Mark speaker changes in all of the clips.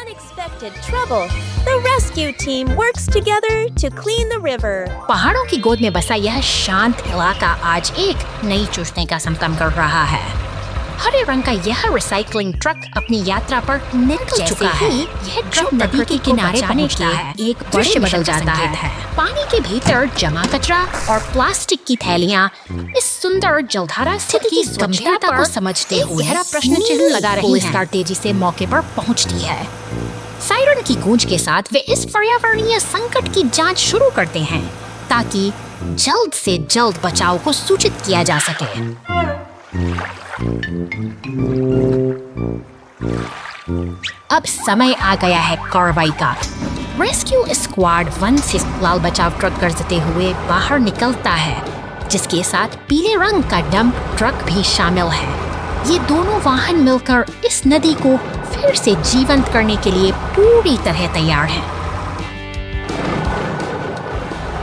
Speaker 1: unexpected trouble, the rescue team works together to clean the river.
Speaker 2: पहाड़ों की गोद में बसा यह शांत इलाका आज एक नई चुस्ने का संगम कर रहा है। हरे रंग का यह रिसाइकलिंग ट्रक अपनी यात्रा पर निकल चुका है। यह ट्रक नदी के किनारे पहुंचता है, एक दृश्य बदल जाता है। पानी के भीतर जमा कचरा और प्लास्टिक की थैलियां इस सुंदर जलधारा स्थिति की गंभीरता को समझते हुए गहरा प्रश्न चिन्ह लगा रही हैं। पुलिस तेजी से मौके पर पहुंचती है। सायरन की गूंज के साथ वे इस पर्यावरणीय संकट की जांच शुरू करते हैं ताकि जल्द से जल्द बचाव को सूचित किया जा सके। अब समय आ गया है कार्रवाई का। रेस्क्यू स्क्वाड 1 से लाल बचाव ट्रक गरजते हुए बाहर निकलता है, जिसके साथ पीले रंग का डंप ट्रक भी शामिल है। ये दोनों वाहन मिलकर इस नदी को फिर से जीवंत करने के लिए पूरी तरह तैयार हैं।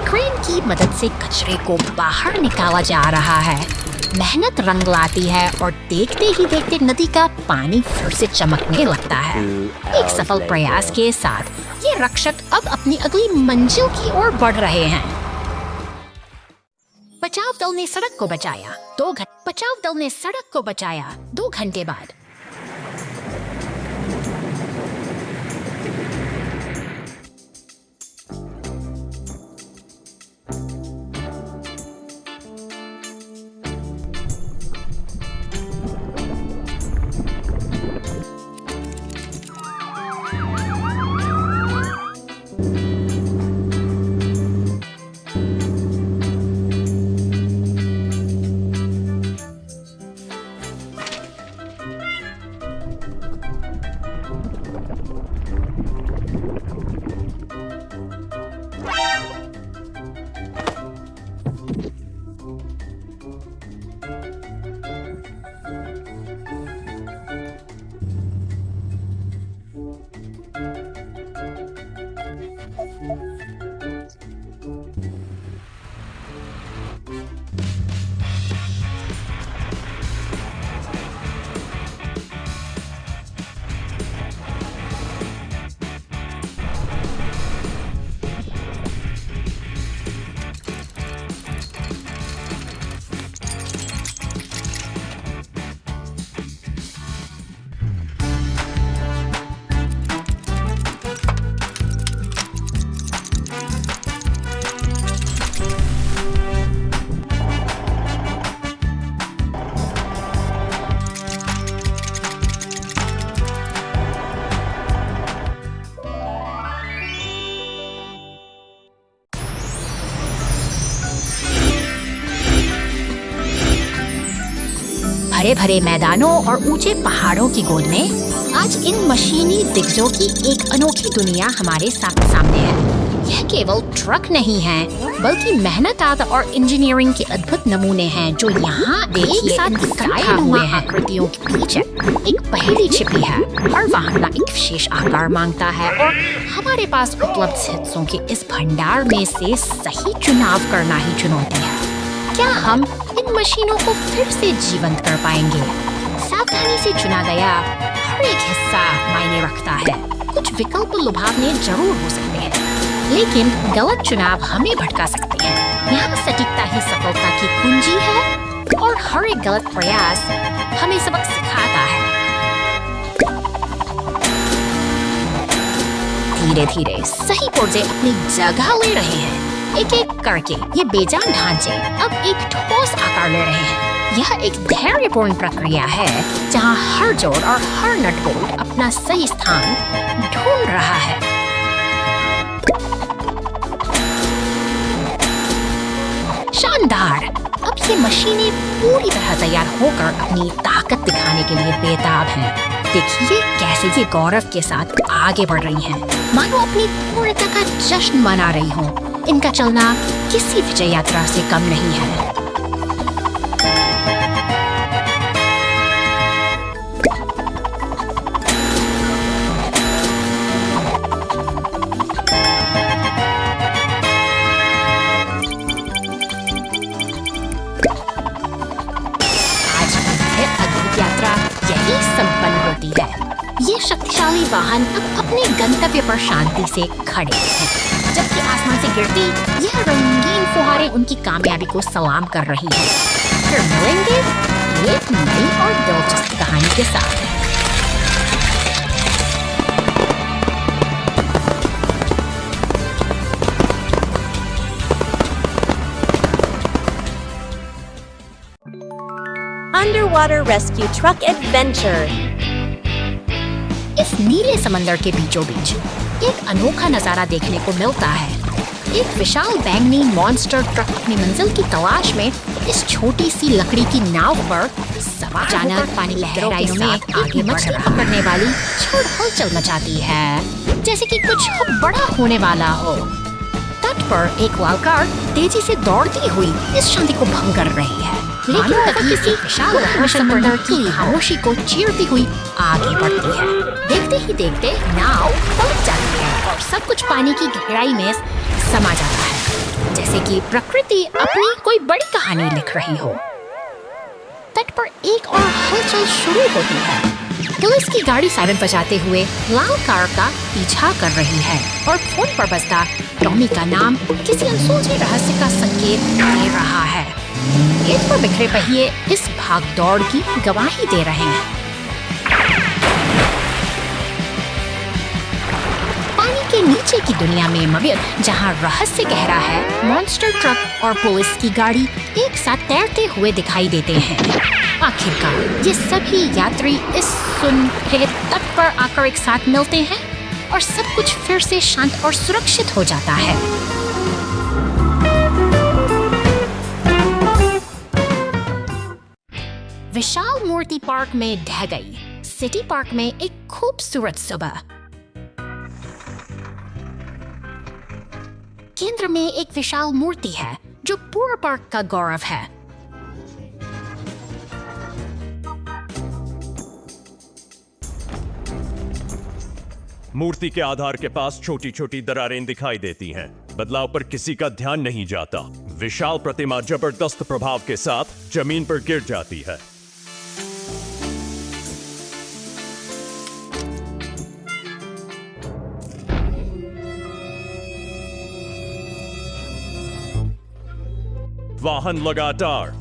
Speaker 2: क्रेन की मदद से कचरे को बाहर निकाला जा रहा है। मेहनत रंग लाती है और देखते ही देखते नदी का पानी फिर से चमकने लगता है। एक सफल प्रयास के साथ ये रक्षक अब अपनी अगली मंजिल की ओर बढ़ रहे हैं। बचाव दल ने सड़क को बचाया। 2 घंटे बाद हरे भरे मैदानों और ऊंचे पहाड़ों की गोद में आज इन मशीनी दिग्गजों की एक अनोखी दुनिया हमारे सामने है। यह केवल ट्रक नहीं है, बल्कि मेहनत और इंजीनियरिंग के अद्भुत नमूने हैं जो यहाँ एक साथ इकट्ठा हुए हैं। आकृतियों के पीछे एक पहेली छिपी है। हर वाहन एक विशेष आकार मांगता है और हमारे पास उपलब्ध हिस्सों के इस भंडार में से सही चुनाव करना ही चुनौती है। क्या हम इन मशीनों को फिर से जीवंत कर पाएंगे? सावधानी से चुना गया हर एक हिस्सा मायने रखता है। कुछ विकल्प लुभावने जरूर हो सकते हैं, लेकिन गलत चुनाव हमें भटका सकते हैं। यहाँ सटीकता ही सफलता की कुंजी है और हर एक गलत प्रयास हमें सबक सिखाता है। धीरे धीरे सही पुर्जे अपनी जगह ले रहे हैं। एक एक करके ये बेजान ढांचे अब एक ठोस आकार ले रहे हैं। यह एक धैर्यपूर्ण प्रक्रिया है जहां हर जोड़ और हर नट बोल्ट अपना सही स्थान ढूंढ रहा है। शानदार! अब ये मशीनें पूरी तरह तैयार होकर अपनी ताकत दिखाने के लिए बेताब हैं। देखिए कैसे ये गौरव के साथ आगे बढ़ रही हैं, मानो अपनी पूर्णता का जश्न मना रही हों। इनका चलना किसी विजय यात्रा से कम नहीं है। आज यह अद्भुत यात्रा यही संपन्न होती है। ये शक्तिशाली वाहन अब अपने गंतव्य पर शांति से खड़े हैं, जबकि आसमान से गिरती यह रंगीन फुहारें उनकी कामयाबी को सलाम कर रही हैं। फिर मिलेंगे एक नई और दिलचस्प कहानी के साथ।
Speaker 1: Underwater Rescue Truck Adventure.
Speaker 2: इस नीले समंदर के बीचों बीच एक अनोखा नजारा देखने को मिलता है। एक विशाल बैंगनी मॉन्स्टर ट्रक अपनी मंजिल की तलाश में इस छोटी सी लकड़ी की नाव पर सवार अचानक पानी लहरों में आगे मछली पकड़ने वाली छोड़ हलचल मचाती है, जैसे कि कुछ बड़ा होने वाला हो। तट पर एक लाल कार तेजी से दौड़ती हुई इस शांति को भंग कर रही है, लेकिन तभी किसी विशाल समंदर की खामोशी को चीरती हुई आगे बढ़ती है। देखते ही देखते नाव पलट जाती है और सब कुछ पानी की गहराई में समा जाता है, जैसे कि प्रकृति अपनी कोई बड़ी कहानी लिख रही हो। तट पर एक और हलचल शुरू होती है। पुलिस की गाड़ी सायरन बजाते हुए लाल कार का पीछा कर रही है और फोन पर बजता टॉमी का नाम किसी अनसुलझे रहस्य का संकेत दे रहा है। रेत पर बिखरे पहिए इस भागदौड़ की गवाही दे रहे हैं। पानी के नीचे की दुनिया में मगर जहां रहस्य गहरा है, मॉन्स्टर ट्रक और पुलिस की गाड़ी एक साथ तैरते हुए दिखाई देते हैं। आखिरकार ये सभी यात्री इस सुनहरे तट पर आकर एक साथ मिलते हैं और सब कुछ फिर से शांत और सुरक्षित हो जाता है। विशाल मूर्ति पार्क में ढह गई सिटी पार्क में एक खूबसूरत सुबह। केंद्र में एक विशाल मूर्ति है जो पूरे पार्क का गौरव है।
Speaker 3: मूर्ति के आधार के पास छोटी छोटी दरारें दिखाई देती हैं। बदलाव पर किसी का ध्यान नहीं जाता। विशाल प्रतिमा जबरदस्त प्रभाव के साथ जमीन पर गिर जाती है। वाहन लगातार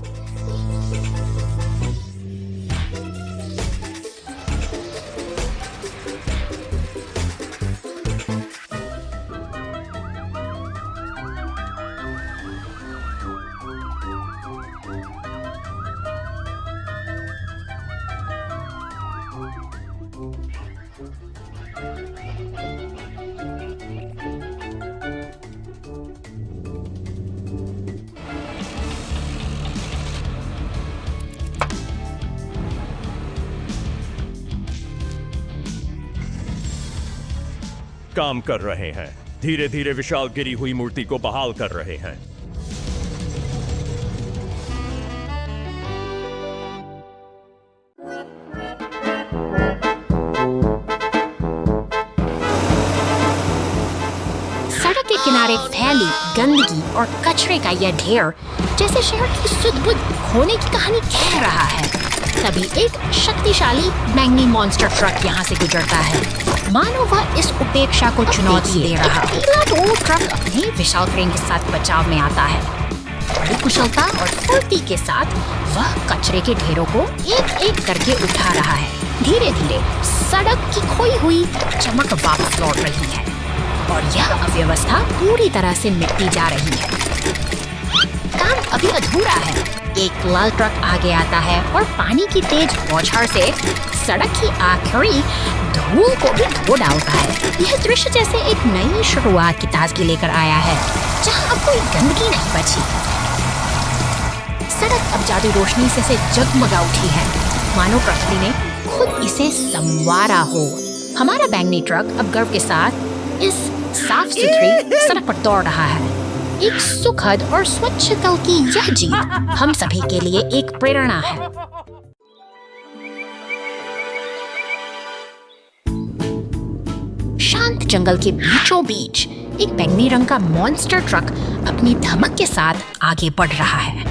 Speaker 3: काम कर रहे हैं। धीरे धीरे विशाल गिरी हुई मूर्ति को बहाल कर रहे हैं।
Speaker 2: सड़क के किनारे फैली गंदगी और कचरे का यह ढेर जैसे शहर की सुध-बुध खोने की कहानी कह रहा है। तभी एक शक्तिशाली बैंगनी मॉन्स्टर ट्रक यहाँ से गुजरता है, मानो वह इस उपेक्षा को चुनौती दे रहा है। वो ट्रक अपने विशाल क्रेन के साथ बचाव में आता है। बड़ी कुशलता और फुर्ती के साथ वह कचरे के ढेरों को एक एक करके उठा रहा है। धीरे धीरे सड़क की खोई हुई चमक वापस लौट रही है और यह अव्यवस्था पूरी तरह से मिटती जा रही है। काम अभी अधूरा है। एक लाल ट्रक आगे आता है और पानी की तेज बौछार से सड़क की आखिरी धूल को भी धो डालता है। यह दृश्य जैसे एक नई शुरुआत की ताजगी लेकर आया है, जहां अब कोई गंदगी नहीं बची। सड़क अब जादू रोशनी से जगमगा उठी है, मानो प्रकृति ने खुद इसे संवारा हो। हमारा बैंगनी ट्रक अब गर्व के साथ इस साफ सुथरी सड़क पर दौड़ रहा है। एक सुखद और स्वच्छ कल की यह जीत हम सभी के लिए एक प्रेरणा है। शांत जंगल के बीचों बीच एक बैंगनी रंग का मॉन्स्टर ट्रक अपनी धमक के साथ आगे बढ़ रहा है।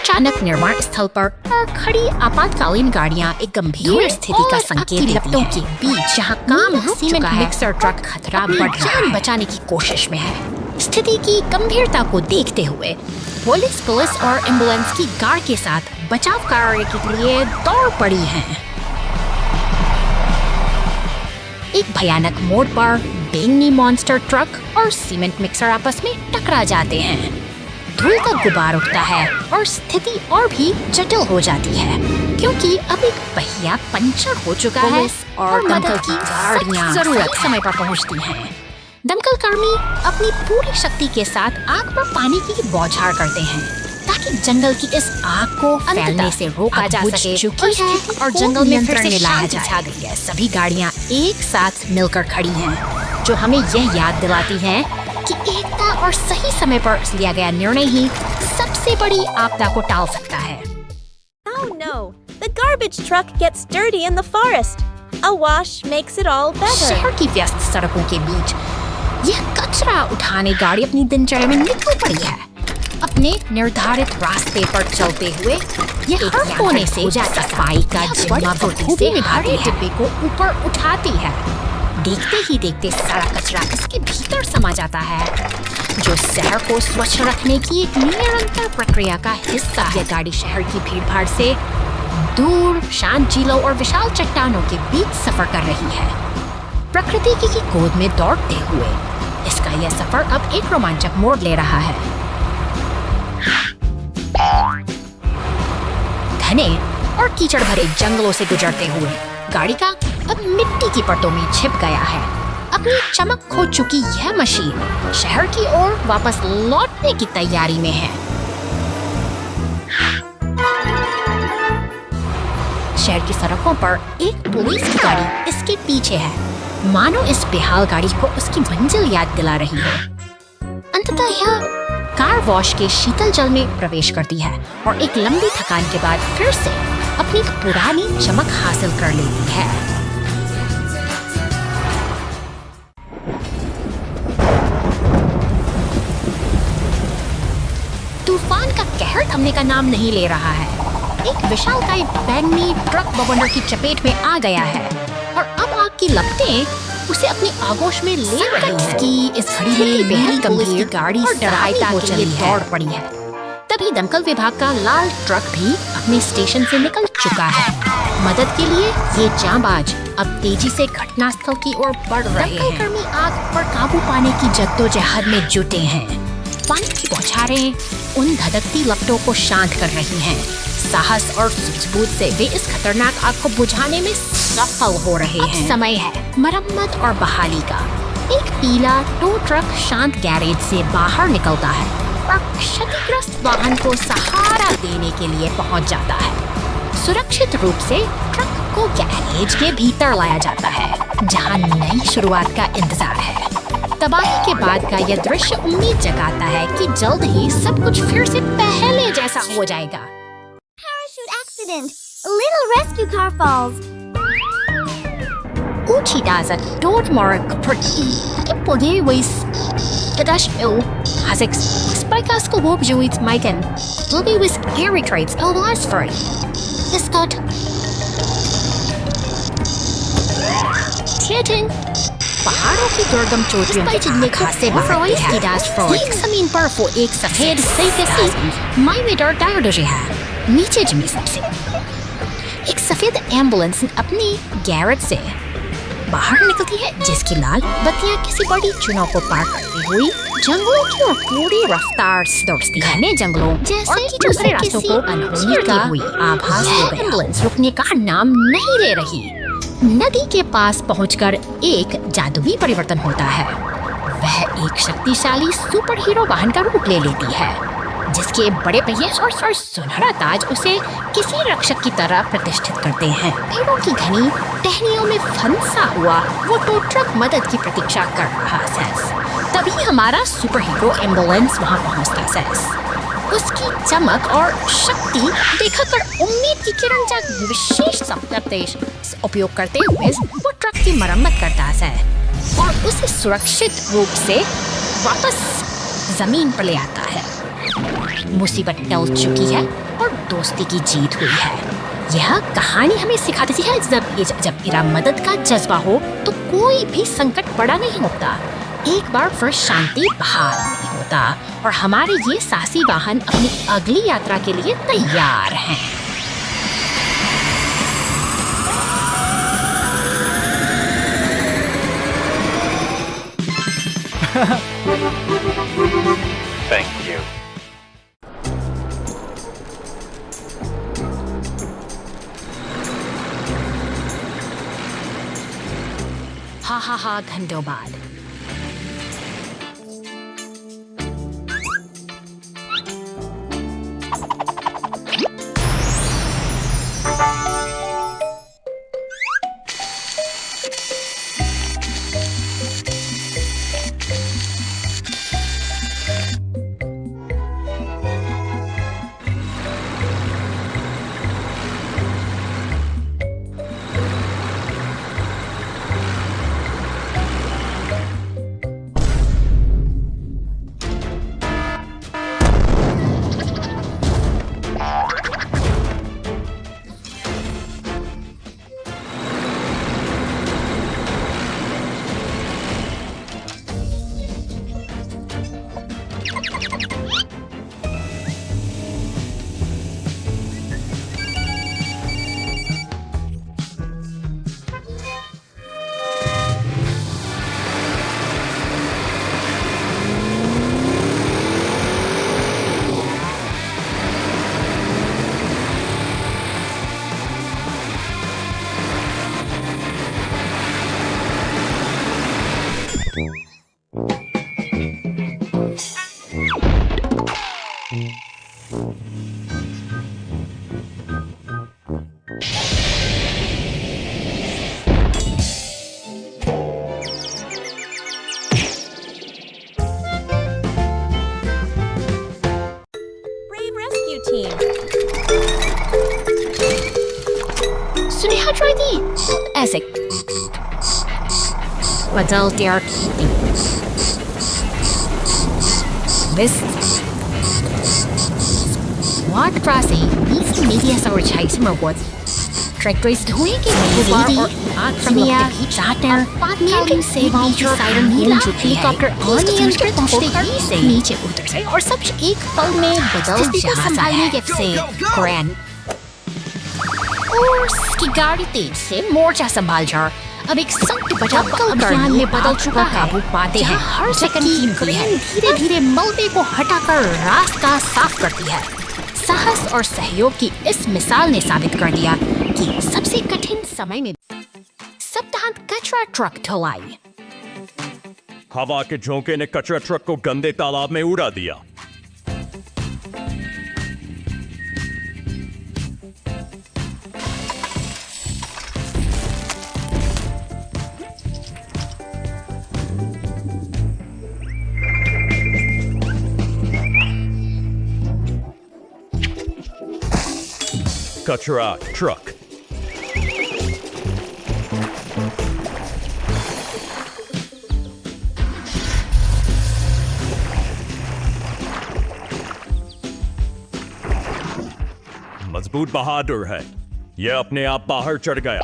Speaker 2: अचानक निर्माण स्थल पर खड़ी आपातकालीन गाड़ियां एक गंभीर स्थिति का संकेत देती हैं। के बीच जहां काम रुक चुका है, मिक्सर ट्रक खतरा बढ़ रहा है, जान बचाने की कोशिश में है। स्थिति की गंभीरता को देखते हुए पुलिस और एम्बुलेंस की गार्ड के साथ बचाव कार्य के लिए दौड़ पड़ी हैं। एक भयानक मोड़ पर बेंगनी मॉन्स्टर ट्रक और सीमेंट मिक्सर आपस में टकरा जाते हैं। धूल का गुबार उठता है और स्थिति और भी जटिल हो जाती है, क्योंकि अब एक पहिया पंचर हो चुका है और दमकल की गाड़ियां जरूरत समय पर पहुंचती हैं। दमकल कर्मी अपनी पूरी शक्ति के साथ आग पर पानी की बौछार करते हैं ताकि जंगल की इस आग को फैलने से रोका जा सके और जंगल में फिर से शांति छा गई है। सभी गाड़ियां एक साथ मिलकर खड़ी हैं, जो हमें यह याद दिलाती हैं कि एकता और सही समय पर लिया गया निर्णय ही सबसे बड़ी आपदा को टाल सकता है।
Speaker 1: Oh no! The garbage truck gets dirty in the forest. A wash makes it all better.
Speaker 2: शहर की व्यस्त सड़कों के बीच यह कचरा उठाने गाड़ी अपनी दिनचर्या में निकल पड़ी है। अपने निर्धारित रास्ते पर चलते हुए यह हर कोने से सफाई का जिम्मा बखूबी निभाती है, डिब्बे को ऊपर उठाती है। देखते ही देखते सारा कचरा इसके भीतर समा जाता है, जो शहर को स्वच्छ रखने की एक निरंतर प्रक्रिया का हिस्सा है। यह गाड़ी शहर की भीड़भाड़ से दूर शांत झीलों और विशाल चट्टानों के बीच सफर कर रही है, प्रकृति की गोद में दौड़ते हुए। इसका यह सफर अब एक रोमांचक मोड़ ले रहा है। घने और कीचड़ भरे जंगलों से गुजरते हुए गाड़ी का अब मिट्टी की परतों में छिप गया है। अपनी चमक खो चुकी यह मशीन शहर की ओर वापस लौटने की तैयारी में है। शहर की सड़कों पर एक पुलिस की गाड़ी इसके पीछे है, मानो इस बेहाल गाड़ी को उसकी मंजिल याद दिला रही है। अंततः यह कार वॉश के शीतल जल में प्रवेश करती है और एक लंबी थकान के बाद फिर से अपनी पुरानी चमक हासिल कर लेती है। तूफान का कहर थमने का नाम नहीं ले रहा है। एक विशालकाय बैंगनी ट्रक बवंडर की चपेट में आ गया है और अब आग की लपटें उसे अपनी आगोश में ले रही हैं। की इस घड़ी में बेहद गंभीर गाड़ी सहायता के लिए दौड़ पड़ी है। तभी दमकल विभाग का लाल ट्रक भी अपने स्टेशन से निकल चुका है। मदद के लिए ये जांबाज अब तेजी से घटनास्थल की ओर बढ़ रहे हैं। दमकल कर्मी आग पर काबू पाने की जद्दोजहद में जुटे हैं। पानी की बौछारें उन धधकती लपटों को शांत कर रही हैं। साहस और सूझबूझ से वे इस खतरनाक आग को बुझाने में सफल हो रहे हैं। समय है मरम्मत और बहाली का। एक पीला टो ट्रक शांत गैरेज से बाहर निकलता है और क्षतिग्रस्त वाहन को सहारा देने के लिए पहुंच जाता है। सुरक्षित रूप से ट्रक को गैरेज के भीतर लाया जाता है, जहां नई शुरुआत का इंतजार है। तबाही के बाद का यह दृश्य उम्मीद जगाता है कि जल्द ही सब कुछ फिर से पहले जैसा हो जाएगा।
Speaker 1: Parachute accident. A little rescue car falls.
Speaker 2: Gucci does it. Don't mark pretty. Poderes. Kadash ill. Hasix. Spike school hope you eat Maiken. Lily with airy traits. Oh, last for it. Scott. Tieting. पहाड़ों की दुर्गम चोटियों के खासे बाहर की दास एक जमीन पर वो एक सफेद सी माइवेडर डायडोजे है। नीचे जमी सबसे एक सफेद एम्बुलेंस अपनी गैरेज से बाहर निकलती है, जिसकी लाल बत्तियां किसी बड़ी चुनाव को पार करती हुई जंगलों की और पूरी रफ्तार से दौड़ती है। घने जंगलों जैसे कि दूसरे रास्तों को अनहोनी हुई आभास हो गया। एम्बुलेंस रुकने का नाम नहीं ले रही। नदी के पास पहुंचकर एक जादुई परिवर्तन होता है। वह एक शक्तिशाली सुपर हीरो वाहन का रूप ले लेती है, जिसके बड़े पहिए और सुनहरा ताज उसे किसी रक्षक की तरह प्रतिष्ठित करते हैं। पेड़ों की घनी टहनियों में फंसा हुआ वो टो ट्रक मदद की प्रतीक्षा कर रहा है। तभी हमारा सुपर हीरो एम्बुलेंस वहां पहुंचता है। उसकी चमक और शक्ति देखकर उम्मीद की किरण जाग विशेष संदेश उपयोग करते हुए वो ट्रक की मरम्मत करता है और उसे सुरक्षित रूप से वापस जमीन पर ले आता है। मुसीबत टल चुकी है और दोस्ती की जीत हुई है। यह कहानी हमें सिखा देती है जब मेरा मदद का जज्बा हो तो कोई भी संकट बड़ा नहीं होता। एक बार फिर शांति बहाल नहीं होता और हमारे ये साहसी वाहन अपनी अगली यात्रा के लिए तैयार हैं।
Speaker 3: Thank you.
Speaker 2: हा धन्यवाद।
Speaker 1: Brave rescue team.
Speaker 2: सुनेहा दी ऐसे बदल der Waterfrasi nächsten Mediasauer Woods. Trajectories धुएंगे Mia Saturn Megan Savon Siren helicopter अनियंत्रित होकर नीचे उतर से और सब एक पल में बदल जाता है से ग्रैंड और उसकी गाड़ी तेज से मोर्चा संभाल जा। अब एक संकट बचा अभियान में बदल चुका है। काबू पाते हैं हर सेकंड कीमती है। धीरे धीरे मलबे को हटाकर रास्ता साफ करती है। साहस और सहयोग की इस मिसाल ने साबित कर दिया कि सबसे कठिन समय में सप्ताहांत कचरा ट्रक ढुलाई।
Speaker 3: हवा के झोंके ने कचरा ट्रक को गंदे तालाब में उड़ा दिया। कचरा ट्रक मजबूत बहादुर है। यह अपने आप बाहर चढ़ गया।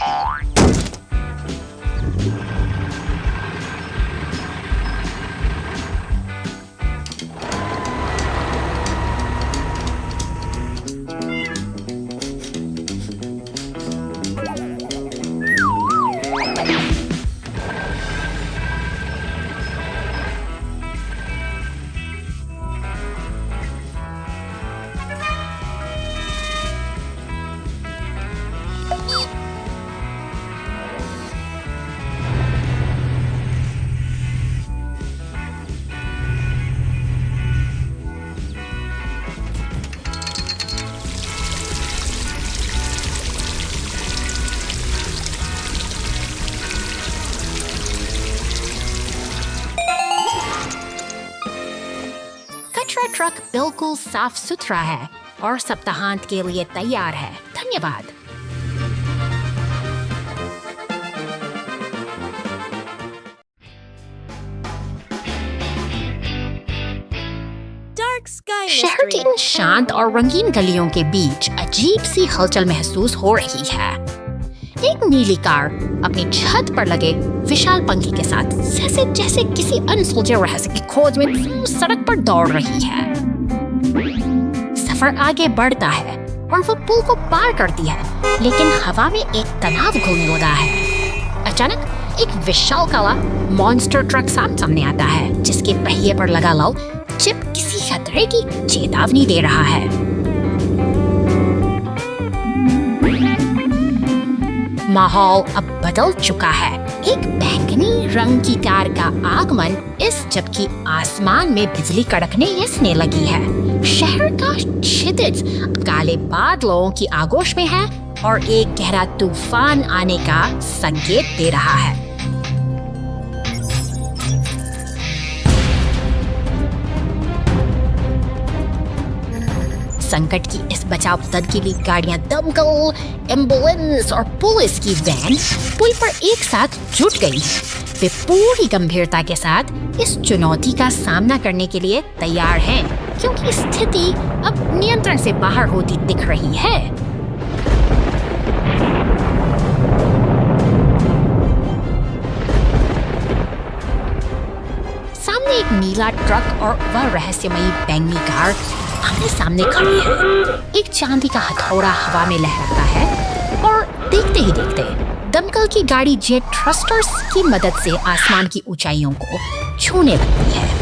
Speaker 2: ट्रक बिल्कुल साफ सुथरा है और सप्ताहांत के लिए तैयार है। धन्यवाद।
Speaker 1: Dark electric sky
Speaker 2: शहर की
Speaker 1: mystery.
Speaker 2: इन शांत और रंगीन गलियों के बीच अजीब सी हलचल महसूस हो रही है। एक नीली कार अपनी छत पर लगे विशाल पंखे के साथ जैसे जैसे किसी अनसुलझे रहस्य की खोज में सड़क पर दौड़ रही है। सफर आगे बढ़ता है और वो पुल को पार करती है, लेकिन हवा में एक तनाव घूमने लगा है। अचानक एक विशाल काला मॉन्स्टर ट्रक सामने आता है, जिसके पहिए पर लगा लाल चिप किसी खतरे की चेतावनी दे रहा है। माहौल अब बदल चुका है। एक बैंगनी रंग की कार का आगमन इस जबकि आसमान में बिजली कड़कने यसने लगी है। शहर का क्षितिज काले बादलों की आगोश में है और एक गहरा तूफान आने का संकेत दे रहा है। संकट की इस बचाव तदकीली गाड़ियां दमकल, एम्बुलेंस और पुलिस की वैन पुल पर एक साथ जुट गई। वे पूरी गंभीरता के साथ इस चुनौती का सामना करने के लिए तैयार हैं, क्योंकि स्थिति अब नियंत्रण से बाहर होती दिख रही है। सामने एक नीला ट्रक और वह रहस्यमयी बैंगनी कार आमने सामने खड़े हैं। एक चांदी का हथौड़ा हवा में लहराता है और देखते ही देखते दमकल की गाड़ी जेट थ्रस्टर्स की मदद से आसमान की ऊंचाइयों को छूने लगती है।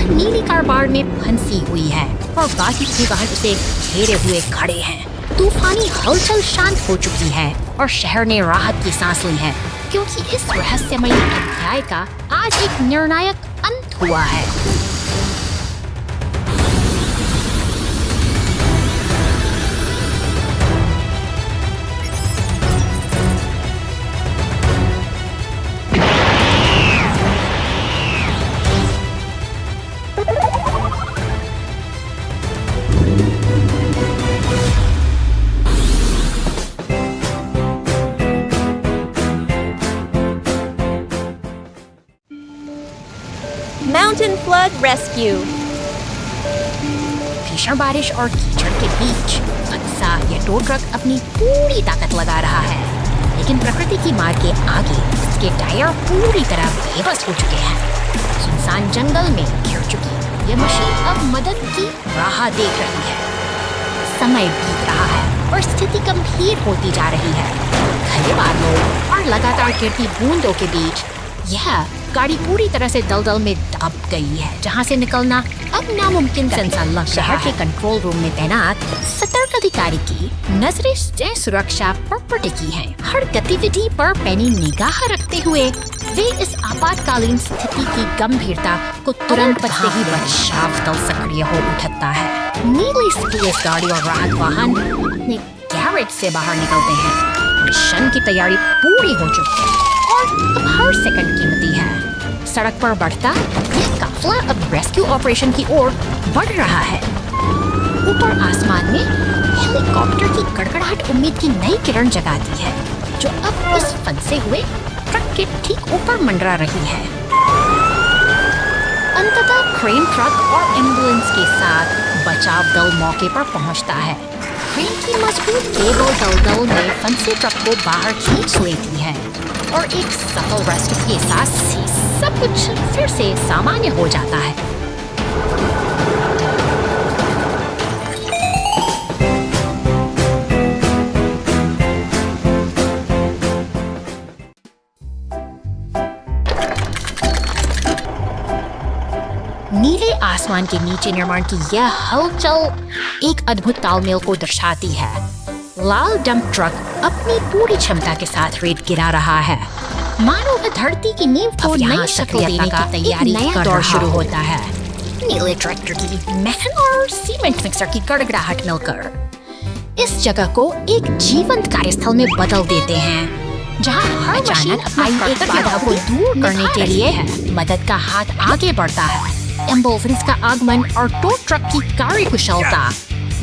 Speaker 2: नीली कार बाढ़ में फंसी हुई है और बाकी के वाहन उसे घेरे हुए खड़े हैं। तूफानी हलचल शांत हो चुकी है और शहर ने राहत की सांस ली है, क्योंकि इस रहस्यमयी अध्याय का आज एक निर्णायक अंत हुआ है।
Speaker 1: Mountain flood rescue.
Speaker 2: भीषण बारिश और कीचड़ के बीच अक्सा ये टो ट्रक अपनी पूरी ताकत लगा रहा है, लेकिन प्रकृति की मार के आगे इसके टायर पूरी तरह बेबस हो चुके हैं। सुनसान जंगल में घिर चुकी ये मशीन अब मदद की राह देख रही है। समय बीत रहा है और स्थिति गंभीर होती जा रही है। घने बादलों और लगातार गिरती बूंदों के बीच यह गाड़ी पूरी तरह से दलदल में दब गई है, जहां से निकलना अब नामुमकिन सा लग रहा है। शहर के कंट्रोल रूम में तैनात सतर्क अधिकारी की नजरें सुरक्षा पर टिकी हैं। हर गतिविधि पर पैनी निगाह रखते हुए वे इस आपातकालीन स्थिति की गंभीरता को तुरंत पता ही बचाव दल सक्रिय हो उठता है। नीली पुलिस गाड़ी और राहत वाहन अपने गैरेज से बाहर निकलते हैं। मिशन की तैयारी पूरी हो चुकी है और अब हर सेकंड कीमती है। सड़क पर बढ़ता यह काफिला अब रेस्क्यू ऑपरेशन की ओर बढ़ रहा है। ऊपर आसमान में हेलीकॉप्टर की गड़गड़ाहट उम्मीद की नई किरण जगाती है, जो अब उस फंसे हुए ट्रक के ठीक ऊपर मंडरा रही है। अंततः क्रेन ट्रक और एम्बुलेंस के साथ बचाव दल मौके पर पहुंचता है। क्रेन की मजबूत केबल दलदल में फंसे ट्रक को बाहर खींच लेती है और एक सफल रेस्क्यू के साथ सब कुछ फिर से सामान्य हो जाता है। नीले आसमान के नीचे निर्माण की यह हलचल एक अद्भुत तालमेल को दर्शाती है। लाल डंप ट्रक अपनी पूरी क्षमता के साथ रेत गिरा रहा है, मानो वह धरती की नींव को नई शक्ल देने की तैयारी का दौर शुरू होता है। नीले ट्रैक्टर की मैन और सीमेंट मिक्सर की गड़गड़ाहट मिलकर इस जगह को एक जीवंत कार्यस्थल में बदल देते हैं। जहाँ हर अचानक आई एक बाधा को दूर करने के लिए मदद का हाथ आगे बढ़ता है। एम्बुलेंस का आगमन और टो ट्रक की कार्यकुशलता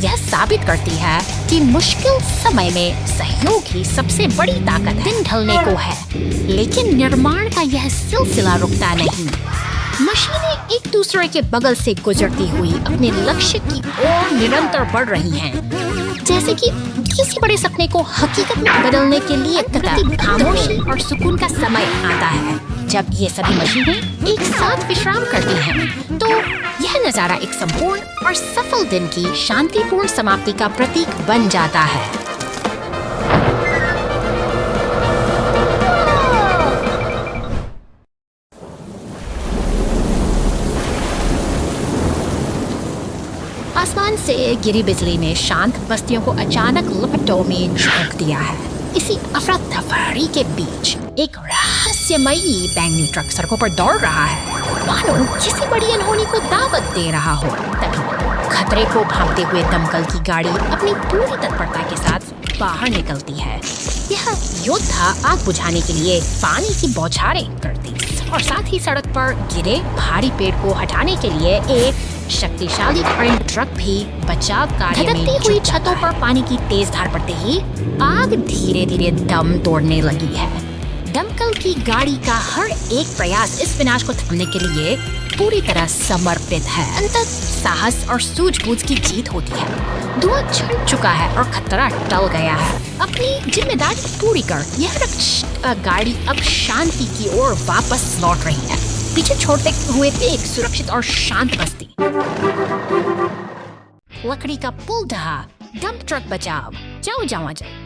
Speaker 2: यह साबित करती है कि मुश्किल समय में सहयोग ही सबसे बड़ी ताकत है। दिन ढलने को है, लेकिन निर्माण का यह सिलसिला रुकता नहीं। मशीनें एक दूसरे के बगल से गुजरती हुई अपने लक्ष्य की ओर निरंतर बढ़ रही हैं, जैसे कि किसी बड़े सपने को हकीकत में बदलने के लिए खामोशी और सुकून का समय आता है। जब ये सभी मशीनें एक साथ विश्राम करती हैं, तो यह नजारा एक संपूर्ण और सफल दिन की शांतिपूर्ण समाप्ति का प्रतीक बन जाता है। आसमान से गिरी बिजली ने शांत बस्तियों को अचानक लपटों में झोंक दिया है। इसी अफरा तफरी के बीच एक रहस्यमयी बैंगनी ट्रक सड़कों पर दौड़ रहा है, मानो किसी बड़ी अनहोनी को दावत दे रहा हो। तभी खतरे को भांपते हुए दमकल की गाड़ी अपनी पूरी तत्परता के साथ बाहर निकलती है। यह योद्धा आग बुझाने के लिए पानी की बौछारें करती और साथ ही सड़क पर गिरे भारी पेड़ को हटाने के लिए एक शक्तिशाली क्रेन ट्रक भी बचाव कार्य में हुई छतों पर पानी की तेज धार पड़ते ही आग धीरे धीरे दम तोड़ने लगी है। दमकल की गाड़ी का हर एक प्रयास इस विनाश को थमने के लिए पूरी तरह समर्पित है। अंततः साहस और सूझबूझ की जीत होती है। धुआं छिड़ चुका है और खतरा टल गया है। अपनी जिम्मेदारी पूरी कर यह गाड़ी अब शांति की ओर वापस लौट रही है, पीछे छोड़ते हुए एक सुरक्षित और शांत बस्ती। लकड़ी का पुल ढहा, डंप ट्रक बचाव, जाओ जाओ जाओ।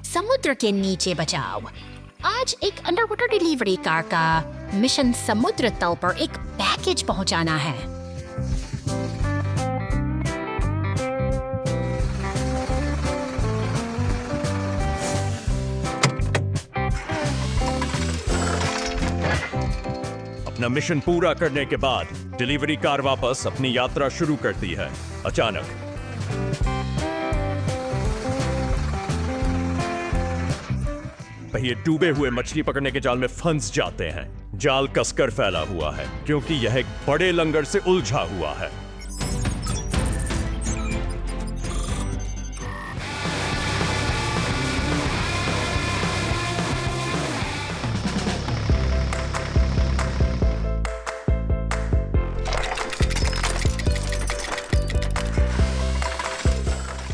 Speaker 2: समुद्र के नीचे बचाव। आज एक अंडरवाटर डिलीवरी कार का मिशन समुद्र तल पर एक पैकेज पहुंचाना है।
Speaker 3: अपना मिशन पूरा करने के बाद डिलीवरी कार वापस अपनी यात्रा शुरू करती है। अचानक पहिए डूबे हुए मछली पकड़ने के जाल में फंस जाते हैं। जाल कसकर फैला हुआ है क्योंकि यह एक बड़े लंगर से उलझा हुआ है।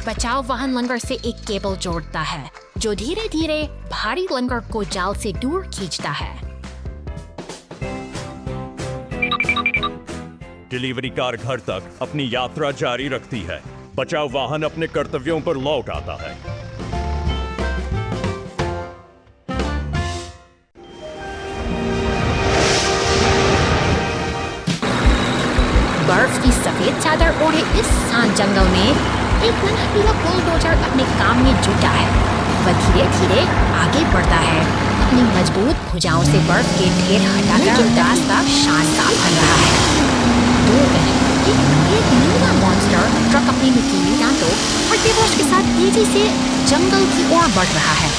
Speaker 2: बचाव वाहन लंगर से एक केबल जोड़ता है जो धीरे धीरे भारी लंगर को जाल से दूर खींचता है।
Speaker 3: डिलीवरी कार घर तक अपनी यात्रा जारी रखती है। बचाव वाहन अपने कर्तव्यों पर लौट आता है।
Speaker 2: बर्फ की सफेद चादर ओढ़े इस शांत जंगल में एक नन्हा बुलडोजर अपने काम में जुटा है। वह धीरे धीरे आगे बढ़ता है, अपनी मजबूत भुजाओं से बर्फ के ढेर हटाकर रास्ता शानदार बन रहा है। 2 मिनट एक नीला मॉन्स्टर ट्रक अपनी नुकीली दांतों और तेवोश के साथ तेजी से जंगल की ओर बढ़ रहा है।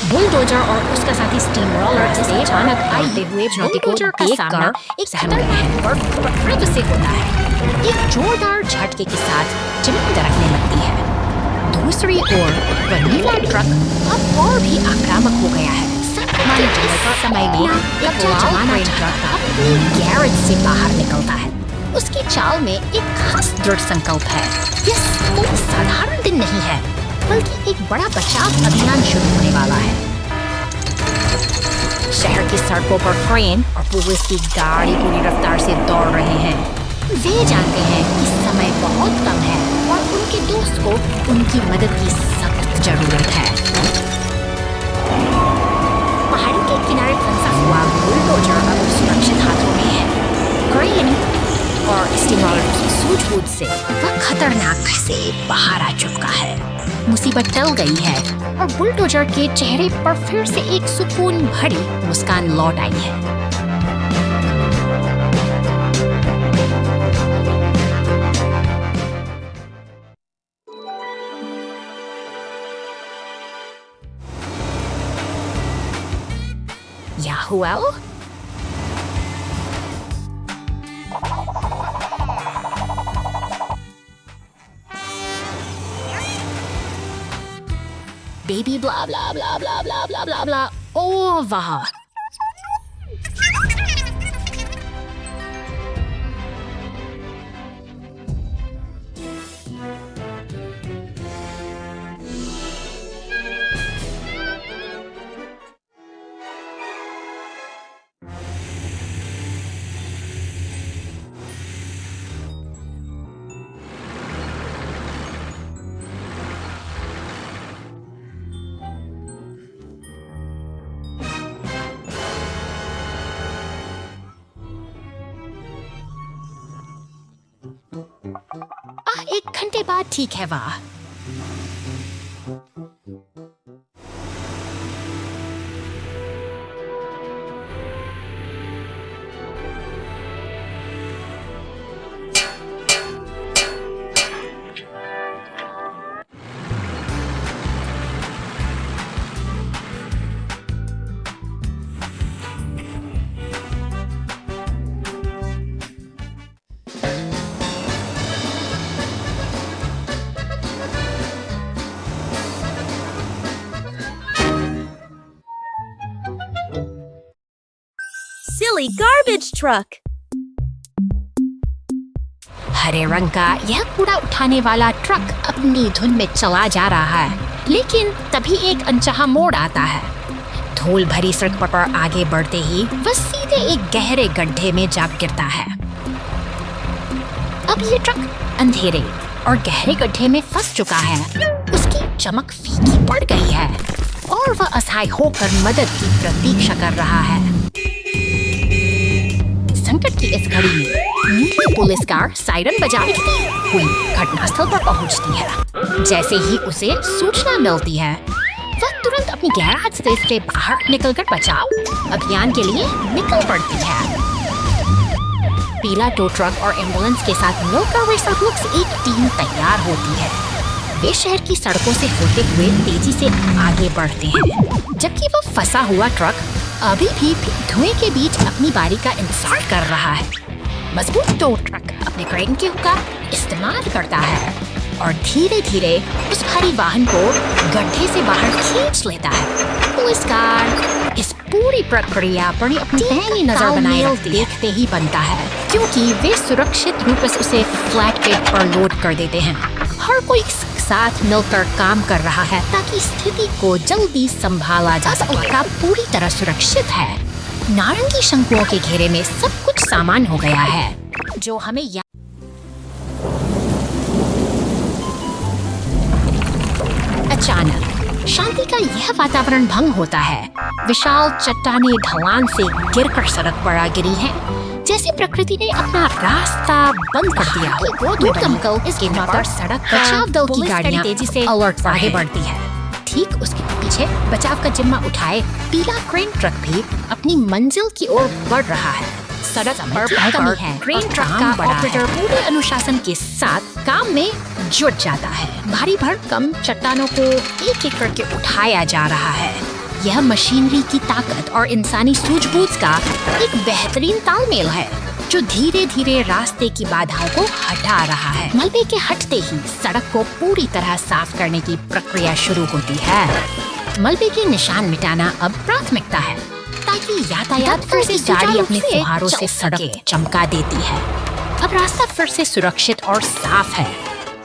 Speaker 2: बुलडोजर और उसका साथी स्टीम रोलर से अचानक आते हुए चुनौती को देखकर एक खतरनाक और प्रकृति से होता है। एक जोरदार झटके के साथ जमीन दरकने लगती है। दूसरी ओर वह नीला ट्रक अब और भी आक्रामक हो गया है। समय में एक जमाना ट्रक अपनी गैरेज से बाहर निकलता है। उसकी चाल में एक खास दृढ़ संकल्प है। यह कोई साधारण दिन नहीं है, बल्कि एक बड़ा बचाव अभियान शुरू होने वाला है। शहर की सड़कों पर क्रेन और पुलिस की गाड़ी पूरी रफ्तार से दौड़ रहे हैं। वे जानते हैं कि समय बहुत कम है और उनके दोस्त को उनकी मदद की सख्त जरूरत है। पहाड़ी के किनारे फंसा हुआ बुलडोजर अब सुरक्षित हाथों में है। क्रेन और स्टीम रोलर की सूझबूझ से वह खतरनाक से बाहर आ चुका है। मुसीबत टल गई है और बुलडोजर के चेहरे पर फिर से एक सुकून भरी मुस्कान लौट आई है। Yahuel? Baby blah blah blah blah blah blah blah blah. Oh, वाह! एक घंटे बाद ठीक है वाह।
Speaker 1: Silly garbage truck!
Speaker 2: हरे रंग का यह कूड़ा उठाने वाला ट्रक अपनी धुन में चला जा रहा है, लेकिन तभी एक अनचाहा मोड़ आता है। धूल भरी सड़क पर आगे बढ़ते ही वह सीधे एक गहरे गड्ढे में जा गिरता है। अब ये ट्रक अंधेरे और गहरे गड्ढे में फंस चुका है। उसकी चमक फीकी पड़ गई है और वह असहाय होकर मदद की प्रतीक्षा कर रहा है। संकट की इस घड़ी में नीली पुलिस कार सायरन बजाती हुई घटनास्थल पर पहुंचती है। जैसे ही उसे सूचना मिलती है, वह तुरंत अपनी गैराज से बाहर निकलकर बचाव अभियान के लिए निकल पड़ती है। पीला टो ट्रक और एम्बुलेंस के साथ मिलकर वे सब लोग से एक टीम तैयार होती है। वे शहर की सड़कों से होते हुए तेजी से आगे बढ़ते हैं, जबकि वो फंसा हुआ ट्रक अभी भी धुएं के बीच अपनी बारी का इंतजार कर रहा है। मजबूत टो ट्रक अपने क्रेन के हुक का इस्तेमाल करता है और धीरे धीरे उस भारी वाहन को गड्ढे से बाहर खींच लेता है। पुलिस कार इस पूरी प्रक्रिया पर अपनी पहली नजर बनाए देखते ही बनता है, क्योंकि वे सुरक्षित रूप से उसे फ्लैट पेट पर लोड कर देते हैं। हर कोई साथ मिलकर काम कर रहा है ताकि स्थिति को जल्दी संभाला जा सके। ट्रक पूरी तरह सुरक्षित है। नारंगी शंकुओं के घेरे में सब कुछ सामान हो गया है, जो हमें अचानक शांति का यह वातावरण भंग होता है। विशाल चट्टानें ढलान से गिरकर सड़क पर आ गिरी हैं, जैसे प्रकृति ने अपना रास्ता बंद कर दिया हो। वो दो दमकल इसके पर सड़क बचाव दल की गाड़ियां तेजी से अलर्ट आगे बढ़ती है। ठीक उसके पीछे बचाव का जिम्मा उठाए पीला क्रेन ट्रक भी अपनी मंजिल की ओर बढ़ रहा है। सड़क पर कमी है। क्रेन ट्रक का ऑपरेटर पूरे अनुशासन के साथ काम में जुट जाता है। भारी भरकम चट्टानों को एक एक करके उठाया जा रहा है। यह मशीनरी की ताकत और इंसानी सूझबूझ का एक बेहतरीन तालमेल है जो धीरे धीरे रास्ते की बाधाओं को हटा रहा है। मलबे के हटते ही सड़क को पूरी तरह साफ करने की प्रक्रिया शुरू होती है। मलबे के निशान मिटाना अब प्राथमिकता है ताकि यातायात फिर से गाड़ी अपने फुहारों से सड़क चमका देती है। अब रास्ता फिर से सुरक्षित और साफ है।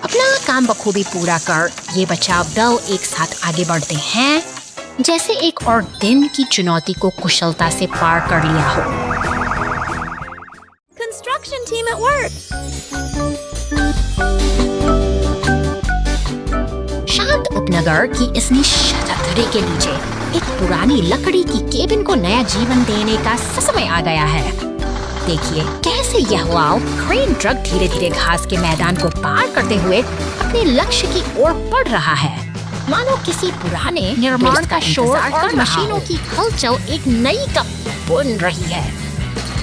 Speaker 2: अपना काम बखूबी पूरा कर ये बचाव दल एक साथ आगे बढ़ते हैं जैसे एक और दिन की चुनौती को कुशलता से पार कर लिया हो।
Speaker 1: Construction team at work.
Speaker 2: शांत उपनगर की इस निश्शब्दता के नीचे एक पुरानी लकड़ी की केबिन को नया जीवन देने का समय आ गया है। देखिए कैसे यह लाल क्रेन ट्रक धीरे धीरे घास के मैदान को पार करते हुए अपने लक्ष्य की ओर बढ़ रहा है। मानो किसी पुराने निर्माण का शोर और मशीनों की हलचल एक नई कप बुन रही है।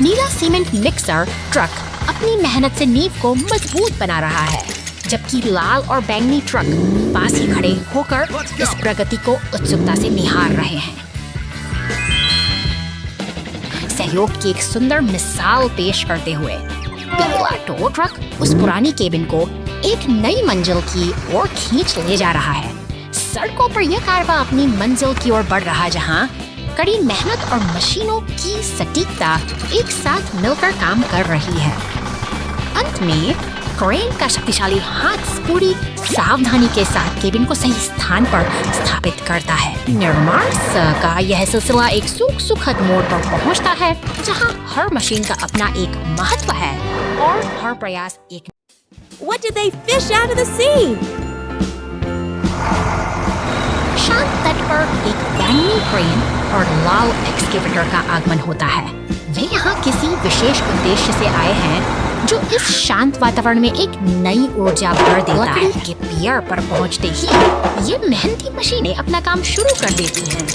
Speaker 2: नीला सीमेंट मिक्सर ट्रक अपनी मेहनत से नींव को मजबूत बना रहा है, जबकि लाल और बैंगनी ट्रक पास ही खड़े होकर इस प्रगति को उत्सुकता से निहार रहे हैं। सहयोग की एक सुंदर मिसाल पेश करते हुए पीला टो ट्रक उस पुरानी केबिन को एक नई मंजिल की ओर खींच ले जा रहा है। सड़कों पर यह कारवा अपनी मंजिल की ओर बढ़ रहा, जहां कड़ी मेहनत और मशीनों की सटीकता एक साथ मिलकर काम कर रही है। अंत में क्रेन का शक्तिशाली हाथ पूरी सावधानी के साथ केबिन को सही स्थान पर स्थापित करता है। निर्माण का यह सिलसिला एक सुखद मोड़ पर पहुंचता है, जहां हर मशीन का अपना एक महत्व है और हर प्रयास एक।
Speaker 1: What did they fish out of the sea?
Speaker 2: शांत तट पर एक बैंगनी क्रेन और लाल एक्सकेवेटर का आगमन होता है। वे यहाँ किसी विशेष उद्देश्य से आए हैं जो इस शांत वातावरण में एक नई ऊर्जा भर देता है। के पियर पर पहुँचते ही ये मेहनती मशीनें अपना काम शुरू कर देती हैं।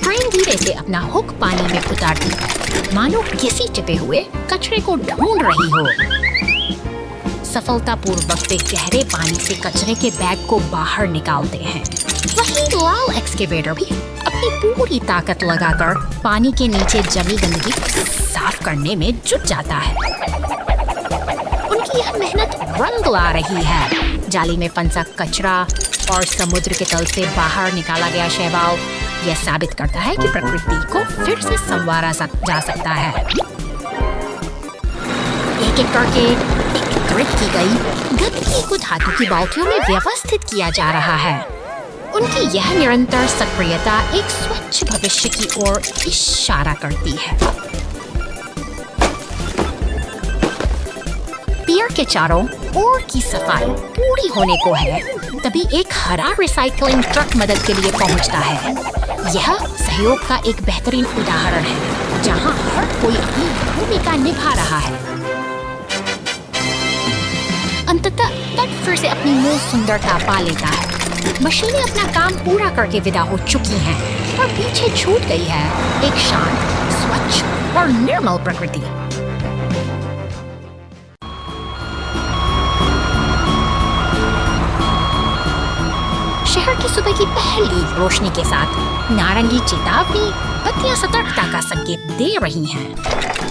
Speaker 2: क्रेन धीरे से अपना हुक पानी में उतारती है, मानो किसी चिपे हुए कचरे को ढूंढ रही हो। सफलतापूर्वक वे गहरे पानी से कचरे के बैग को बाहर निकालते हैं। वहीं लाल एक्सकेवेटर भी अपनी पूरी ताकत लगाकर पानी के नीचे जमी गंदगी को साफ करने में जुट जाता है। उनकी यह मेहनत रंग ला रही है। जाली में फंसा कचरा और समुद्र के तल से बाहर निकाला गया शैवाल यह साबित करता है कि प्रकृति को फिर से संवारा जा सकता है। एक एक करके एकत्रित की गई गंदगी को धातु की बाल्टियों में व्यवस्थित किया जा रहा है। उनकी यह निरंतर सक्रियता एक स्वच्छ भविष्य की ओर इशारा करती है। पियर के चारों ओर की सफाई पूरी होने को है, तभी एक हरा रिसाइकलिंग ट्रक मदद के लिए पहुंचता है। यह सहयोग का एक बेहतरीन उदाहरण है, जहां हर कोई अपनी भूमिका निभा रहा है। अंततः तट फिर से अपनी मूल सुंदरता पा लेता है। मशीनें अपना काम पूरा करके विदा हो चुकी हैं और पीछे छूट गई है एक शांत, स्वच्छ और निर्मल प्रकृति। शहर की सुबह की पहली रोशनी के साथ नारंगी चेतावनी बत्तियां सतर्कता का संकेत दे रही हैं।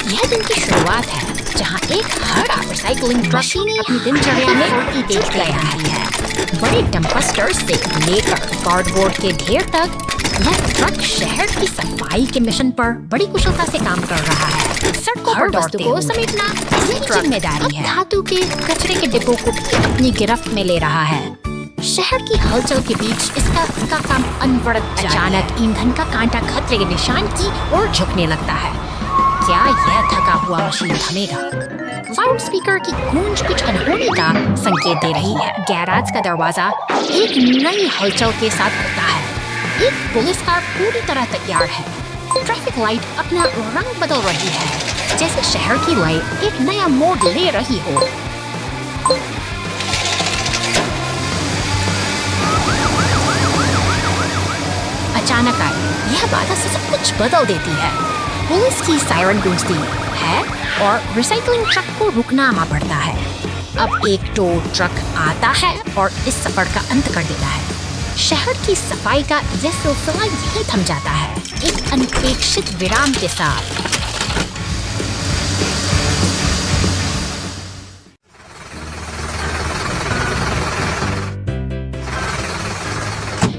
Speaker 2: यह दिन की शुरुआत है, जहां एक हरा रिसाइकलिंग मशीनें अपनी दिनचर्या में देख गया है। बड़े डंपस्टर से लेकर कार्डबोर्ड के ढेर तक यह ट्रक शहर की सफाई के मिशन पर बड़ी कुशलता से काम कर रहा है। सड़कों पर वस्तु को समेटना इसकी जिम्मेदारी है। धातु के कचरे के डिब्बों को अपनी गिरफ्त में ले रहा है। शहर की हलचल के बीच इसका काम अनवरत अचानक ईंधन का कांटा खतरे के निशान की ओर झुकने लगता है। क्या यह थका हुआ मशीन थमेगा? लाउड स्पीकर की गूंज कुछ अनहोनी का संकेत दे रही है। गैराज का दरवाजा एक नई हलचल के साथ खुलता है। एक पुलिस कार पूरी तरह तैयार है। ट्रैफिक लाइट अपना रंग बदल रही है। जैसे शहर की लाइट एक नया मोड़ ले रही हो। अचानक आई यह बाधा से सब कुछ बदल देती है। पुलिस की सायरन गूंजती है और रिसाइकलिंग ट्रक को रुकना पड़ता है। अब एक टो ट्रक आता है और इस सफर का अंत कर देता है। शहर की सफाई का यह सिलसिला यहीं थम जाता है, एक अनपेक्षित विराम के साथ।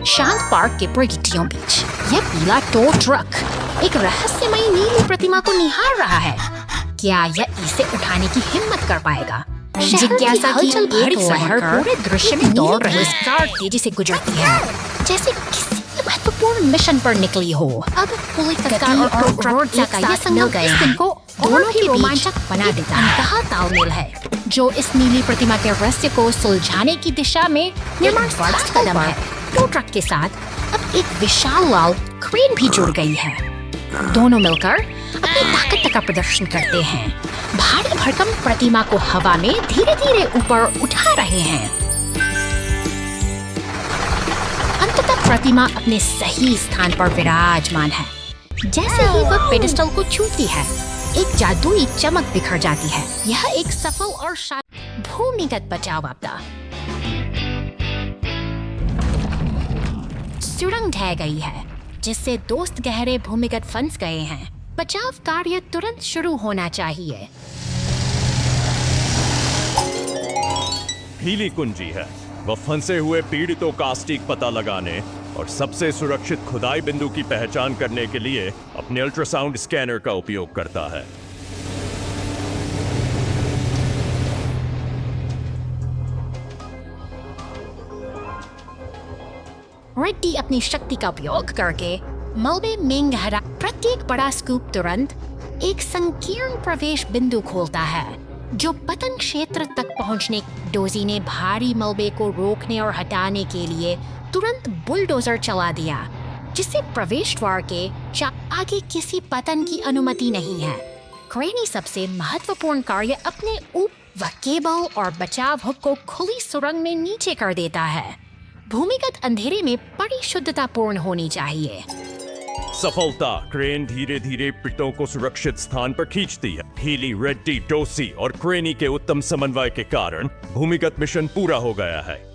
Speaker 2: शांत पार्क के बगीचों बीच यह पीला टो ट्रक एक रहस्यमयी नीली प्रतिमा को निहार रहा है। क्या यह इसे उठाने की हिम्मत कर पाएगा? जिज्ञासा की भरी लहर पूरे दृश्य में दौड़ रही कार तेजी से गुजरती है, जैसे किसी महत्वपूर्ण मिशन पर निकली हो। अब पुलिस और ट्रक का यह संगम इस दिन को दोनों ही रोमांचक बना देता है। अंतः तालमेल है जो इस नीली प्रतिमा के रहस्य को सुलझाने की दिशा में निर्माण बड़ा कदम है। टो ट्रक के साथ अब एक विशाल लाल क्रेन भी जुड़ गई है। दोनों मिलकर अपनी ताकत का प्रदर्शन करते हैं, भारी भरकम प्रतिमा को हवा में धीरे धीरे ऊपर उठा रहे हैं। अंततः प्रतिमा अपने सही स्थान पर विराजमान है। जैसे ही वह पेडेस्टल को छूती है, एक जादुई चमक बिखर जाती है। यह एक सफल और भूमिगत बचाव आपदा। सुरंग ढह गई है, जिससे दोस्त गहरे भूमिगत फंस गए हैं। बचाव कार्य तुरंत शुरू होना चाहिए।
Speaker 3: हीली कुंजी है। वह फंसे हुए पीड़ितों का सटीक पता लगाने और सबसे सुरक्षित खुदाई बिंदु की पहचान करने के लिए अपने अल्ट्रासाउंड स्कैनर का उपयोग करता है।
Speaker 2: रेड्डी अपनी शक्ति का उपयोग करके मलबे में गहरा प्रत्येक बड़ा स्कूप तुरंत एक संकीर्ण प्रवेश बिंदु खोलता है, जो पतन क्षेत्र तक पहुंचने। डोजी ने भारी मलबे को रोकने और हटाने के लिए तुरंत बुलडोजर चला दिया, जिससे प्रवेश द्वार के आगे किसी पतन की अनुमति नहीं है। क्रेनी सबसे महत्वपूर्ण कार्य अपने व केबल और बचाव हुक को खुली सुरंग में नीचे कर देता है। भूमिगत अंधेरे में परिशुद्धतापूर्ण होनी चाहिए।
Speaker 3: सफलता। क्रेन धीरे धीरे पीड़ितों को सुरक्षित स्थान पर खींचती है। हीली, रेड्डी, डोसी और क्रेनी के उत्तम समन्वय के कारण भूमिगत मिशन पूरा हो गया है।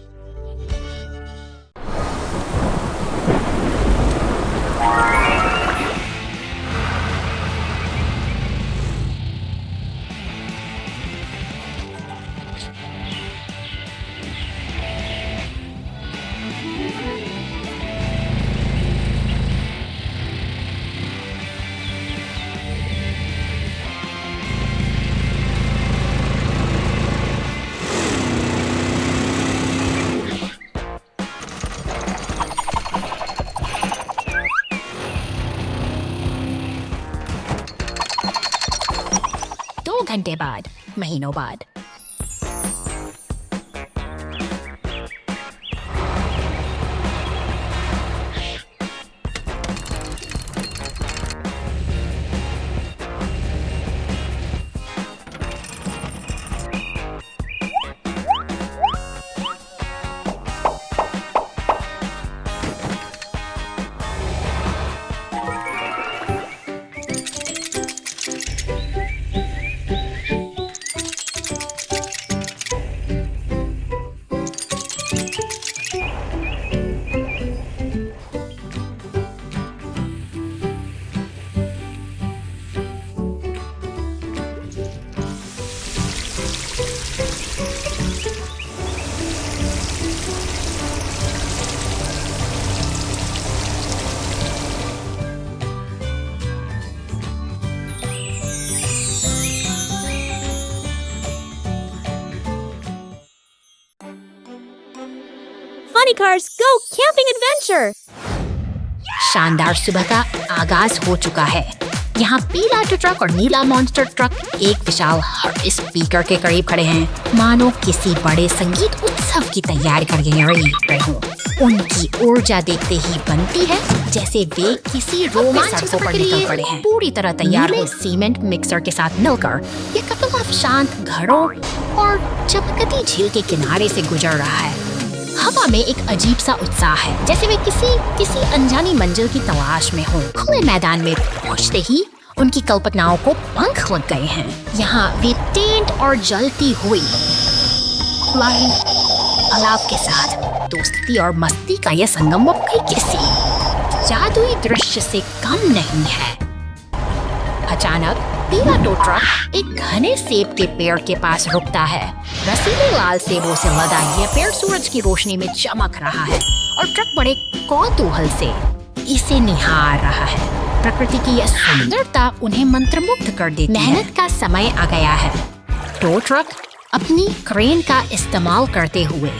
Speaker 2: घंटे बाद, महीनों बाद।
Speaker 1: Funny Cars Go Camping Adventure!
Speaker 2: शानदार सुबह का आगाज हो चुका है। यहाँ पीला ट्रक और नीला मॉन्स्टर ट्रक एक विशाल स्पीकर के करीब खड़े हैं, मानो किसी बड़े संगीत उत्सव उत्सव की तैयारी कर रही हूँ। उनकी ऊर्जा देखते ही बनती है जैसे वे किसी रोमांचक सफर पर निकल पड़े हैं। पूरी तरह तैयार हो सीमेंट मिक्सर के साथ मिलकर ये कपल शांत घरों और चमकती झील के किनारे से गुजर रहा है। हवा में एक अजीब सा उत्साह है, जैसे वे किसी अनजानी मंजिल की तलाश में हो। खुले मैदान में पहुंचते ही उनकी कल्पनाओं को पंख लग गए हैं। यहाँ वे टेंट और जलती हुई अलाव के साथ दोस्ती और मस्ती का यह संगम किसी जादुई दृश्य से कम नहीं है। अचानक पीला टो ट्रक एक घने सेब के पेड़ के पास रुकता है। रसीले लाल सेबों से लदा यह पेड़ सूरज की रोशनी में चमक रहा है और ट्रक बड़े कौतूहल से इसे निहार रहा है। प्रकृति की यह सुंदरता उन्हें मंत्रमुग्ध कर देती है। मेहनत का समय आ गया है। टो ट्रक अपनी क्रेन का इस्तेमाल करते हुए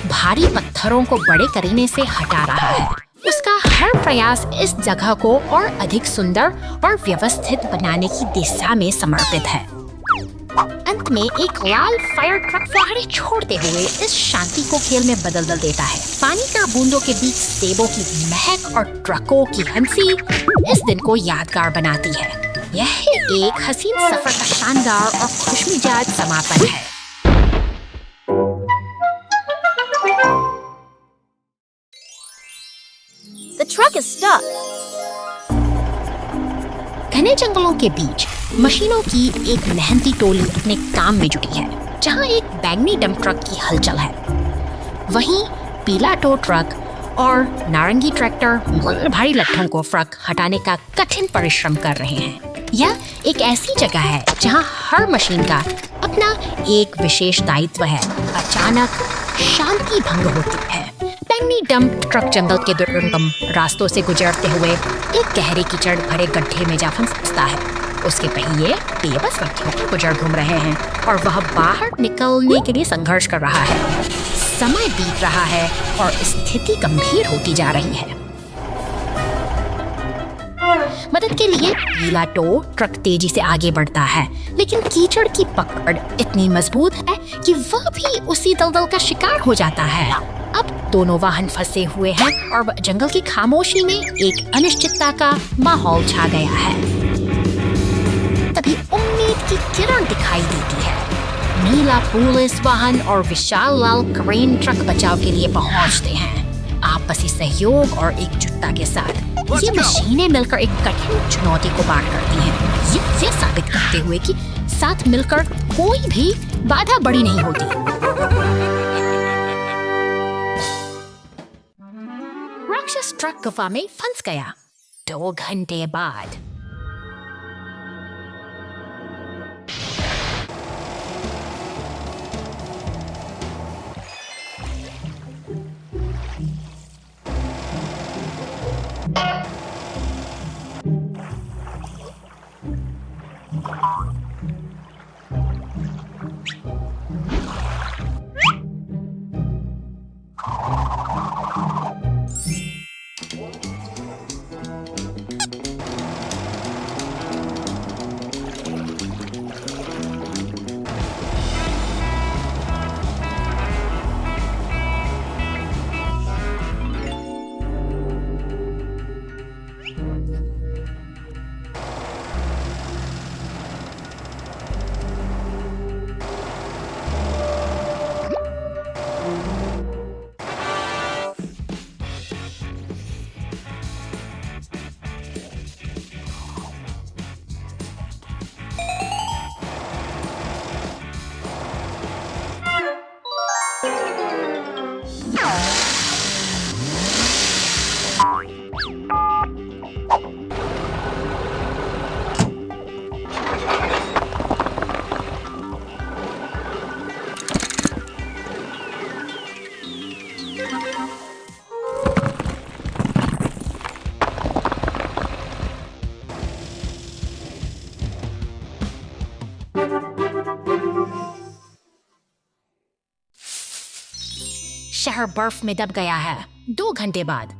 Speaker 2: भारी पत्थरों को बड़े करीने से हटा रहा है। उसका हर प्रयास इस जगह को और अधिक सुंदर और व्यवस्थित बनाने की दिशा में समर्पित है। अंत में एक लाल फायर ट्रक फुहारे छोड़ते हुए इस शांति को खेल में बदल देता है। पानी के बूंदों के बीच सेबों की महक और ट्रकों की हंसी इस दिन को यादगार बनाती है। यह एक हसीन सफर का शानदार और खुशमिजाज समापन है।
Speaker 1: The truck is stuck.
Speaker 2: घने जंगलों के बीच मशीनों की एक मेहनती टोली अपने काम में जुटी है। जहां एक बैंगनी डंप ट्रक की हलचल है, वहीं पीला टो ट्रक और नारंगी ट्रैक्टर भारी लट्ठों को ट्रक हटाने का कठिन परिश्रम कर रहे हैं। यह एक ऐसी जगह है जहां हर मशीन का अपना एक विशेष दायित्व है। अचानक शांति भंग होती है। बैंगनी डंप ट्रक जंगल के दुर्गम रास्तों से गुजरते हुए एक गहरे कीचड़ भरे गड्ढे में जा फंसता है। उसके पहिए बेबस व्यक्तियों पर गुजर घूम रहे हैं और वह बाहर निकलने के लिए संघर्ष कर रहा है। समय बीत रहा है और स्थिति गंभीर होती जा रही है। मदद के लिए पीला टो ट्रक तेजी से आगे बढ़ता है, लेकिन कीचड़ की पकड़ इतनी मजबूत है कि वह भी उसी दलदल का शिकार हो जाता है। अब दोनों वाहन फंसे हुए हैं और जंगल की खामोशी में एक अनिश्चितता का माहौल छा गया है। तभी उम्मीद की किरण दिखाई देती है। नीला पुलिस वाहन और विशाल लाल क्रेन ट्रक बचाव के लिए पहुंचते हैं। आपसी सहयोग और एकजुटता के साथ ये मशीनें मिलकर एक कठिन चुनौती को पार करती हैं। ये साबित करते हुए कि साथ मिलकर कोई भी बाधा बड़ी नहीं होती। राक्षस ट्रक गुफा में फंस गया। 2 घंटे बाद शहर बर्फ में दब गया है। 2 घंटे बाद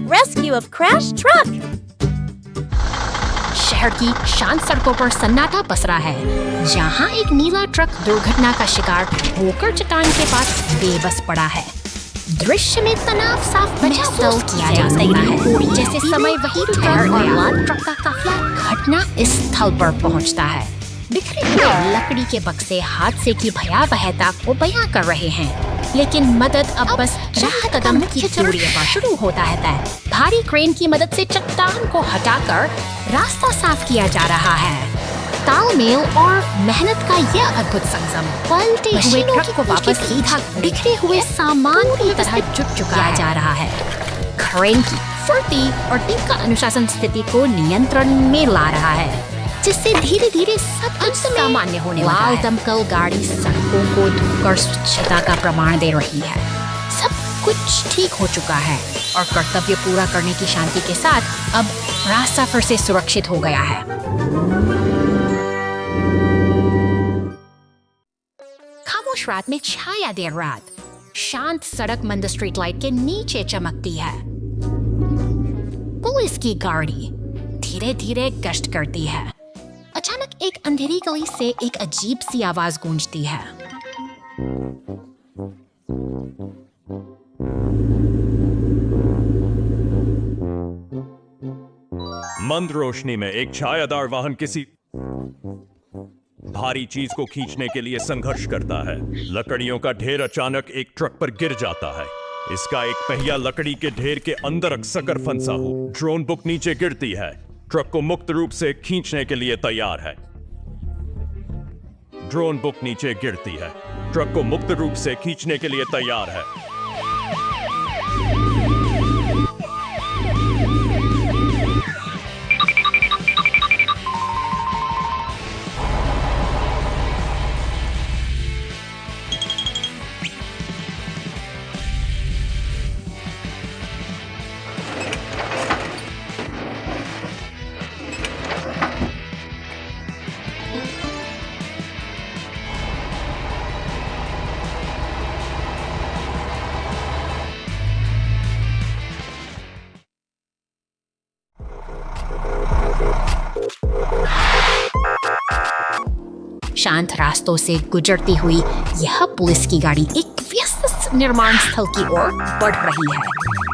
Speaker 1: Rescue of crashed truck.
Speaker 2: शहर की शांत सड़कों पर सन्नाटा पसरा है, जहां एक नीला ट्रक दुर्घटना का शिकार होकर चट्टान के पास बेबस पड़ा है। दृश्य में तनाव साफ महसूस किया जा सकता है, जैसे समय वही ठहर गया और ट्रक का काफिला घटना स्थल पर पहुंचता है। बिखरे हुए लकड़ी के बक्से हादसे की भयावहता को बयां कर रहे हैं, लेकिन मदद अब बस चंद कदम की दूरी पर शुरू होता है। भारी क्रेन की मदद से चट्टान को हटाकर रास्ता साफ किया जा रहा है। तालमेल और मेहनत का यह अद्भुत संगम पलटे हुए ट्रक को वापस सीधा बिखरे हुए सामान की तरह जुट चुका जा रहा है। क्रेन की फुर्ती और टीम का अनुशासन स्थिति को नियंत्रण में ला रहा है, जिससे धीरे धीरे सब कुछ सामान्य होने लगा है। लाल दमकल गाड़ी सड़कों को धोकर स्वच्छता का प्रमाण दे रही है। सब कुछ ठीक हो चुका है और कर्तव्य पूरा करने की शांति के साथ अब रास्ता फिर से सुरक्षित हो गया है। खामोश रात में छाया देर रात, शांत सड़क मंद स्ट्रीट लाइट के नीचे चमकती है। पुलिस की गाड़ी धीरे धीरे गश्त करती है। अचानक एक अंधेरी गली से एक अजीब सी आवाज गूंजती है।
Speaker 3: मंद रोशनी में एक छायादार वाहन किसी भारी चीज को खींचने के लिए संघर्ष करता है। लकड़ियों का ढेर अचानक एक ट्रक पर गिर जाता है। इसका एक पहिया लकड़ी के ढेर के अंदर अक्सर फंसा हो। ड्रोन बुक नीचे गिरती है। ट्रक को मुक्त रूप से खींचने के लिए तैयार है। ड्रोन बुक नीचे गिरती है। ट्रक को मुक्त रूप से खींचने के लिए तैयार है।
Speaker 2: शांत रास्तों से गुजरती हुई यह पुलिस की गाड़ी एक व्यस्त निर्माण स्थल की ओर बढ़ रही है,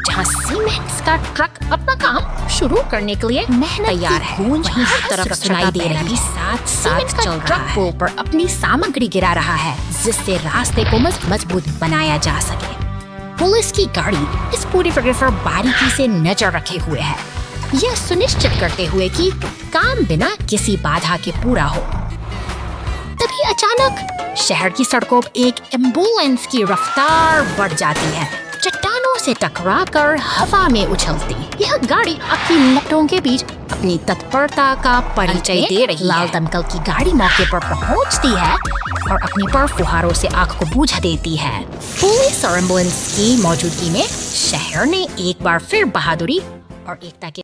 Speaker 2: जहां सीमेंट का ट्रक अपना काम शुरू करने के लिए तैयार है। वहीं हर तरफ सुनाई दे रही साथ साथ चल ट्रक पुल पर अपनी सामग्री गिरा रहा है, जिससे रास्ते को मजबूत बनाया जा सके। पुलिस की गाड़ी इस पूरी प्रक्रिया पर बारीकी से नजर रखे हुए है, यह सुनिश्चित करते हुए कि काम बिना किसी बाधा के पूरा हो। तभी अचानक शहर की सड़कों पर एक एम्बुलेंस की रफ्तार बढ़ जाती है, चट्टानों से टकराकर हवा में उछलती। यह गाड़ी अपनी लपटों के बीच अपनी तत्परता का परिचय दे रही है। लाल दमकल की गाड़ी मौके पर पहुंचती है और अपनी बर्फ फुहारों से आग को बुझा देती है। पुलिस और एम्बुलेंस की मौजूदगी में शहर ने एक बार फिर बहादुरी और एकता के